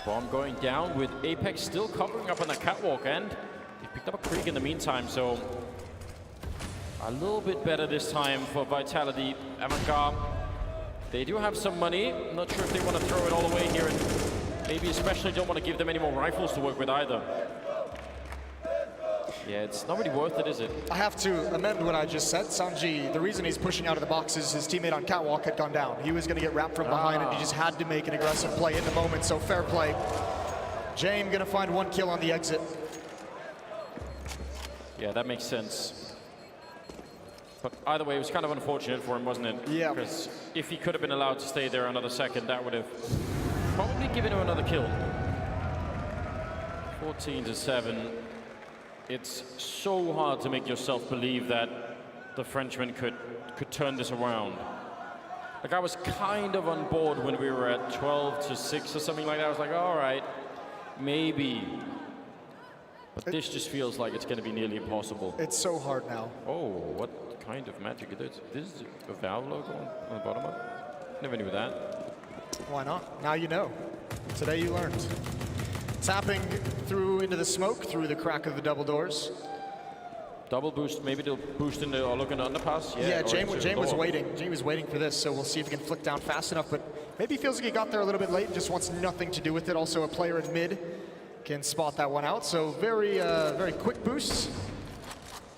Speaker 2: Bomb going down with Apex still covering up on the catwalk, and they picked up a creek in the meantime, so a little bit better this time for Vitality. AVANGAR, they do have some money. I'm not sure if they want to throw it all away here, and maybe especially don't want to give them any more rifles to work with either. Yeah, it's not really worth it, is it?
Speaker 3: I have to amend what I just said. Sanji, the reason he's pushing out of the box is his teammate on catwalk had gone down. He was going to get wrapped from behind, and he just had to make an aggressive play in the moment, so fair play. James going to find 1 kill on the exit.
Speaker 2: Yeah, that makes sense. But either way, it was kind of unfortunate for him, wasn't it?
Speaker 3: Yeah.
Speaker 2: Because if he could have been allowed to stay there another second, that would have probably given him another kill. 14-7. It's so hard to make yourself believe that the Frenchman could turn this around. Like, I was kind of on board when we were at 12-6 or something like that. I was like, all right, maybe. But this just feels like it's going to be nearly impossible.
Speaker 3: It's so hard now.
Speaker 2: Oh, what kind of magic is this? This is a Valve logo on the bottom of it? Never knew that.
Speaker 3: Why not? Now you know. Today you learned. Tapping through into the smoke, through the crack of the double doors.
Speaker 2: Double boost, maybe they'll boost in the or look in the underpass.
Speaker 3: Yeah, Jame was waiting. Jame was waiting for this, so we'll see if he can flick down fast enough, but maybe he feels like he got there a little bit late and just wants nothing to do with it. Also, a player in mid can spot that one out, so very quick boosts.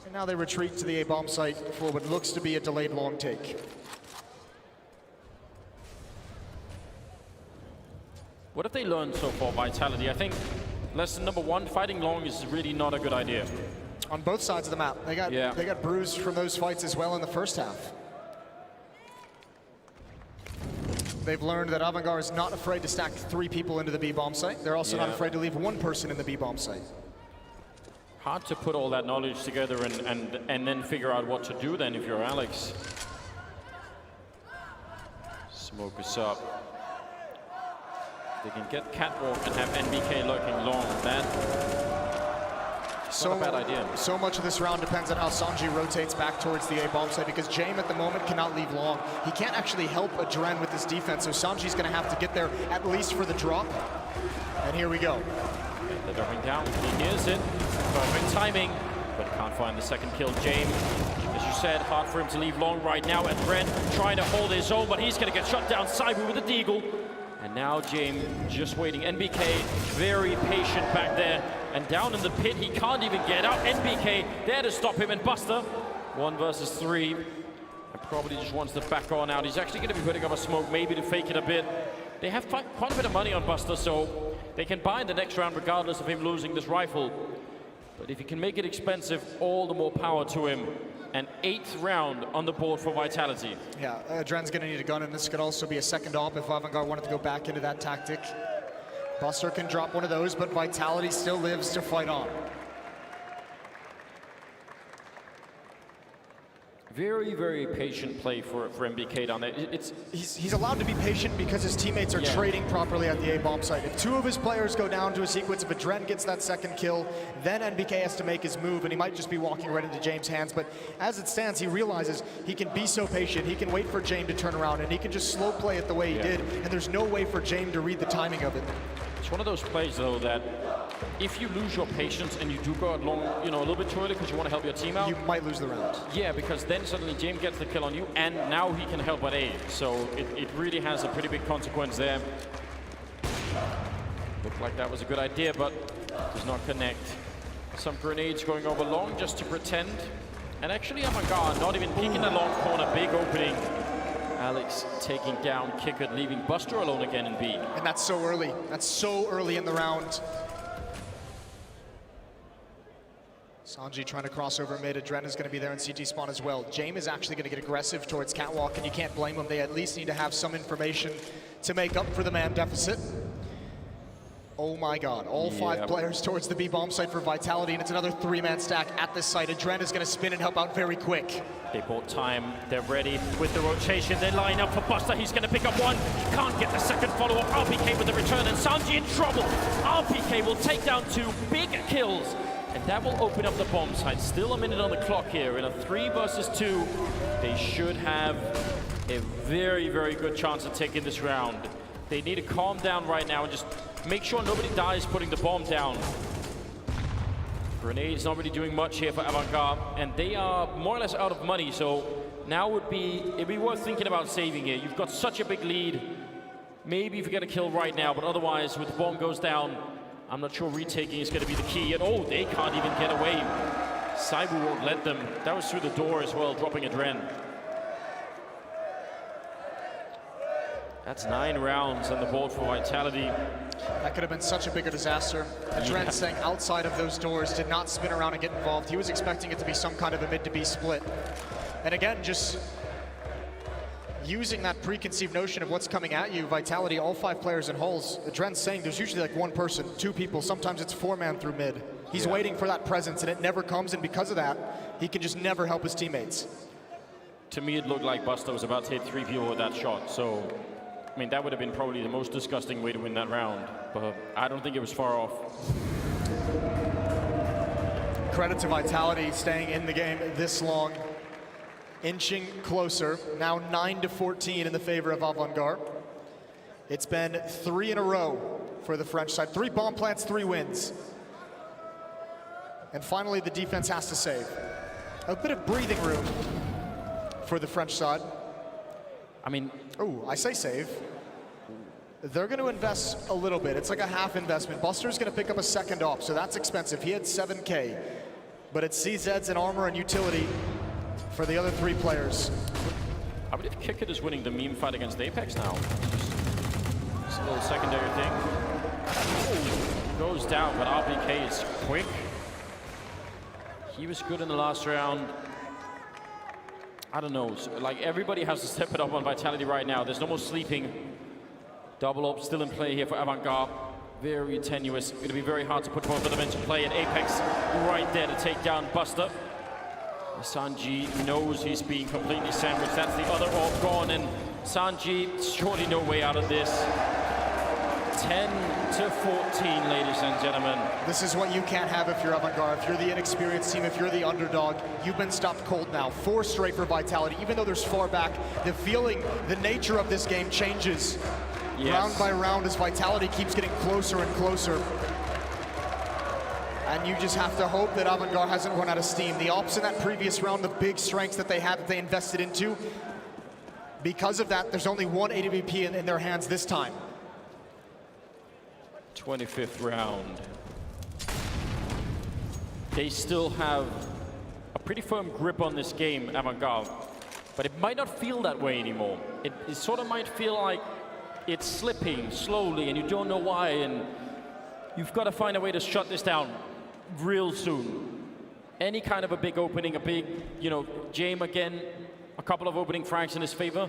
Speaker 3: And now they retreat to the A bomb site for what looks to be a delayed long take.
Speaker 2: What have they learned so far, Vitality? I think lesson number one, fighting long is really not a good idea.
Speaker 3: On both sides of the map. They got bruised from those fights as well in the first half. They've learned that AVANGAR is not afraid to stack 3 people into the B-bomb site. They're also not afraid to leave 1 person in the B-bomb site.
Speaker 2: Hard to put all that knowledge together and then figure out what to do then if you're Alex. Smoke is up. They can get catwalk and have NBK lurking long. That's not a bad idea.
Speaker 3: So much of this round depends on how Sanji rotates back towards the A-bomb site because Jame at the moment cannot leave long. He can't actually help Adren with this defense, so Sanji's going to have to get there at least for the drop. And here we go.
Speaker 2: They're dropping down. He hears it. Perfect timing, but can't find the second kill. Jame, as you said, hard for him to leave long right now. Adren trying to hold his own, but he's going to get shut down. Cyber with a deagle. And now Jame just waiting. NBK very patient back there. And down in the pit, he can't even get out. NBK there to stop him, and Buster, 1 versus 3. And probably just wants to back on out. He's actually going to be putting up a smoke, maybe to fake it a bit. They have quite a bit of money on Buster, so they can buy in the next round regardless of him losing this rifle. But if he can make it expensive, all the more power to him. An 8th round on the board for Vitality. Yeah,
Speaker 3: Adren's going to need a gun, and this could also be a second op if AVANGAR wanted to go back into that tactic. Buster can drop one of those, but Vitality still lives to fight on.
Speaker 2: Very, very patient play for MBK down there.
Speaker 3: He's allowed to be patient because his teammates are trading properly at the A-bomb site. If 2 of his players go down to a sequence, if Adren gets that second kill, then NBK has to make his move, and he might just be walking right into James' hands. But as it stands, he realizes he can be so patient. He can wait for James to turn around, and he can just slow play it the way he did, and there's no way for James to read the timing of it.
Speaker 2: It's one of those plays, though, that if you lose your patience and you do go out long, a little bit too early because you want to help your team out,
Speaker 3: you might lose the round.
Speaker 2: Yeah, because then suddenly James gets the kill on you, and now he can help at A. So it really has a pretty big consequence there. Looked like that was a good idea, but does not connect. Some grenades going over long just to pretend. And actually, AVANGAR not even peeking the long corner, big opening. Alex taking down Kickert, leaving Buster alone again in B.
Speaker 3: And that's so early. That's so early in the round. Sanji trying to cross over mid. Adren is going to be there in CT spawn as well. Jame is actually going to get aggressive towards Catwalk, and you can't blame him. They at least need to have some information to make up for the man deficit. Oh my god, all 5 players towards the B-bomb site for Vitality, and it's another 3-man stack at this site. Adren is going to spin and help out very quick.
Speaker 2: They bought time, they're ready with the rotation, they line up for Buster, he's going to pick up 1, can't get the second follow-up, RPK with the return, and Sanji in trouble. RPK will take down 2 big kills, and that will open up the bomb site. Still a minute on the clock here, in a 3 versus 2, they should have a very, very good chance of taking this round. They need to calm down right now and just make sure nobody dies putting the bomb down. Renegade's not really doing much here for AVANGAR, and they are more or less out of money, so now it'd be worth thinking about saving it. You've got such a big lead. Maybe if you get a kill right now, but otherwise, when the bomb goes down, I'm not sure retaking is going to be the key. And oh, they can't even get away. Cyber won't let them. That was through the door as well, dropping Adren. That's 9 rounds on the board for Vitality.
Speaker 3: That could have been such a bigger disaster. Adren staying outside of those doors, did not spin around and get involved. He was expecting it to be some kind of a mid to B split. And again, just using that preconceived notion of what's coming at you, Vitality, all 5 players in holes. Adren's saying there's usually like 1 person, 2 people, sometimes it's 4-man through mid. He's waiting for that presence, and it never comes, and because of that, he can just never help his teammates.
Speaker 2: To me, it looked like Buster was about to hit 3 people with that shot, so I mean, that would have been probably the most disgusting way to win that round, but I don't think it was far off.
Speaker 3: credit to Vitality staying in the game this long, inching closer, now 9-14 in the favor of AVANGAR. It's been 3 in a row for the French side. 3 bomb plants, 3 wins. And finally, the defense has to save. A bit of breathing room for the French side.
Speaker 2: I mean...
Speaker 3: Oh, I say save. They're going to invest a little bit. It's like a half investment. Buster's going to pick up a second op, so that's expensive. He had 7K. But it's CZs and armor and utility for the other 3 players.
Speaker 2: I believe Kickit is winning the meme fight against Apex now. Just a little secondary thing. Ooh, goes down, but RPK is quick. He was good in the last round. I don't know, like everybody has to step it up on Vitality right now. There's no more sleeping. Double up still in play here for AVANGAR. Very tenuous. Going to be very hard to put both of them into play. And Apex right there to take down Buster. Sanji knows he's being completely sandwiched. That's the other orb gone, and Sanji surely no way out of this. 10-14, ladies and gentlemen.
Speaker 3: This is what you can't have if you're AVANGAR. If you're the inexperienced team, if you're the underdog, you've been stopped cold now. 4 straight for Vitality. Even though there's far back, the feeling, the nature of this game changes round by round as Vitality keeps getting closer and closer. And you just have to hope that AVANGAR hasn't run out of steam. The ops in that previous round, the big strengths that they had that they invested into, because of that, there's only 1 AWP in their hands this time.
Speaker 2: 25th round. They still have a pretty firm grip on this game, AVANGAR, but it might not feel that way anymore. It sort of might feel like it's slipping slowly and you don't know why, and you've got to find a way to shut this down real soon. Any kind of a big opening, a big, you know, Jame again, a couple of opening frags in his favor,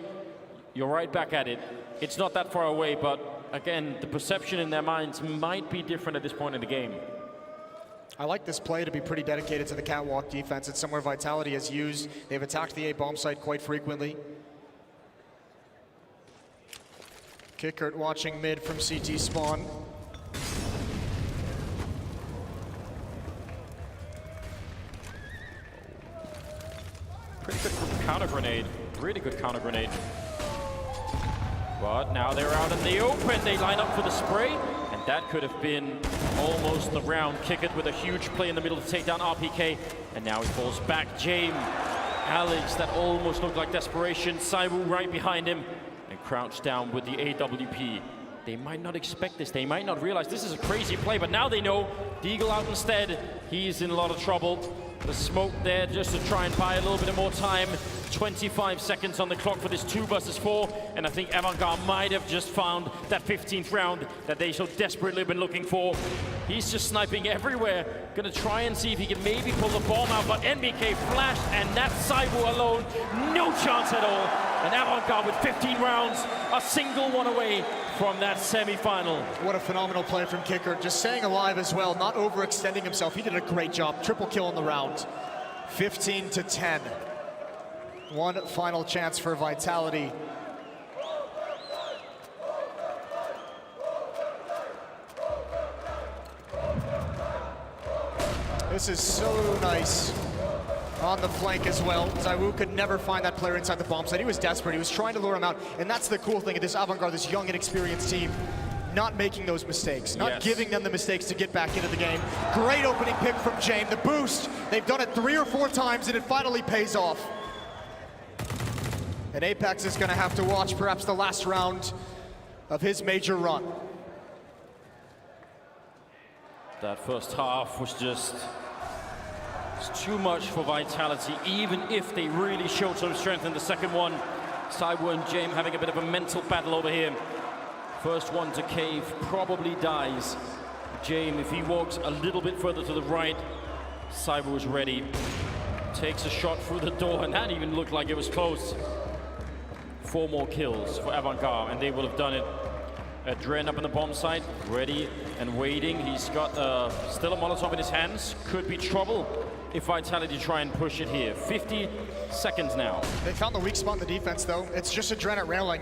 Speaker 2: you're right back at it. It's not that far away, but again, the perception in their minds might be different at this point in the game.
Speaker 3: I like this play to be pretty dedicated to the catwalk defense. It's somewhere Vitality has used. They've attacked the A bomb site quite frequently. Kickert watching mid from CT spawn.
Speaker 2: Pretty good counter grenade. Really good counter grenade. But now they're out in the open. They line up for the spray, and that could have been almost the round. Kickit with a huge play in the middle to take down RPK, and now he falls back. Jame, Alex, that almost looked like desperation. Saibu right behind him, and crouched down with the AWP. They might not expect this. They might not realize this is a crazy play, but now they know. Deagle out instead. He's in a lot of trouble. The smoke there just to try and buy a little bit more time. 25 seconds on the clock for this 2 versus 4, and I think AVANGAR might have just found that 15th round that they so desperately been looking for. He's just sniping everywhere. Gonna try and see if he can maybe pull the bomb out, but NBK flashed, and that's Saibu alone. No chance at all. And AVANGAR with 15 rounds, a single one away from that semi-final.
Speaker 3: What a phenomenal play from Kicker, just staying alive as well, not overextending himself. He did a great job, triple kill in the round. 15-10. One final chance for Vitality. This is so nice. On the flank as well. Zaiwu could never find that player inside the bomb site. He was desperate. He was trying to lure him out. And that's the cool thing of this AVANGAR, this young and experienced team. Not making those mistakes. Not giving them the mistakes to get back into the game. Great opening pick from Jame. The boost. They've done it 3 or 4 times and it finally pays off. And Apex is going to have to watch perhaps the last round of his major run.
Speaker 2: That first half was just too much for Vitality, even if they really showed some strength in the second one. Saibu and Jame having a bit of a mental battle over here. First one to cave probably dies. Jame, if he walks a little bit further to the right, Saibu is ready. Takes a shot through the door, and that even looked like it was close. 4 more kills for AVANGAR, and they will have done it. Dren up in the bomb site, ready and waiting. He's got still a Molotov in his hands. Could be trouble if Vitality try and push it here. 50 seconds now.
Speaker 3: They found the weak spot in the defense, though. It's just a Dren at railing.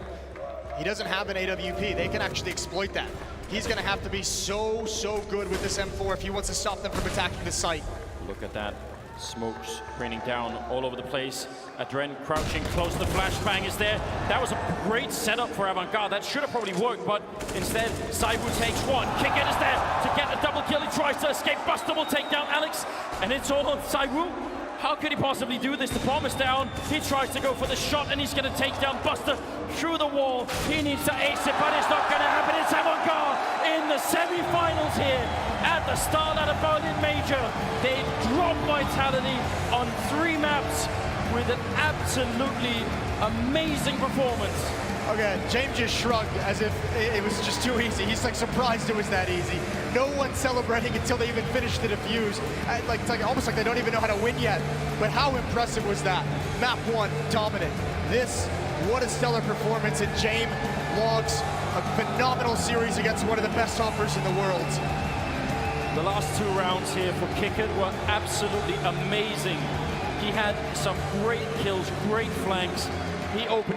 Speaker 3: He doesn't have an AWP. They can actually exploit that. He's going to have to be so good with this M4 if he wants to stop them from attacking the site.
Speaker 2: Look at that. Smokes raining down all over the place. Adren crouching close. The flashbang is there. That was a great setup for AVANGAR. That should have probably worked, but instead, Saibu takes one. Kicket is there to get the double kill. He tries to escape. Buster will take down Alex, and it's all on Saibu. How could he possibly do this? The bomb is down. He tries to go for the shot, and he's going to take down Buster through the wall. He needs to ace it, but it's not going to happen. It's AVANGAR in the semi-finals here at the StarLadder Berlin Major. They drop Vitality on 3 maps with an absolutely amazing performance.
Speaker 3: Okay, James just shrugged as if it was just too easy. He's like surprised it was that easy. No one's celebrating until they even finish the defuse. It's like almost like they don't even know how to win yet. But how impressive was that? Map 1, dominant. This, what a stellar performance. And James logs a phenomenal series against one of the best hoppers in the world.
Speaker 2: The last 2 rounds here for Kicket were absolutely amazing. He had some great kills, great flanks. He opened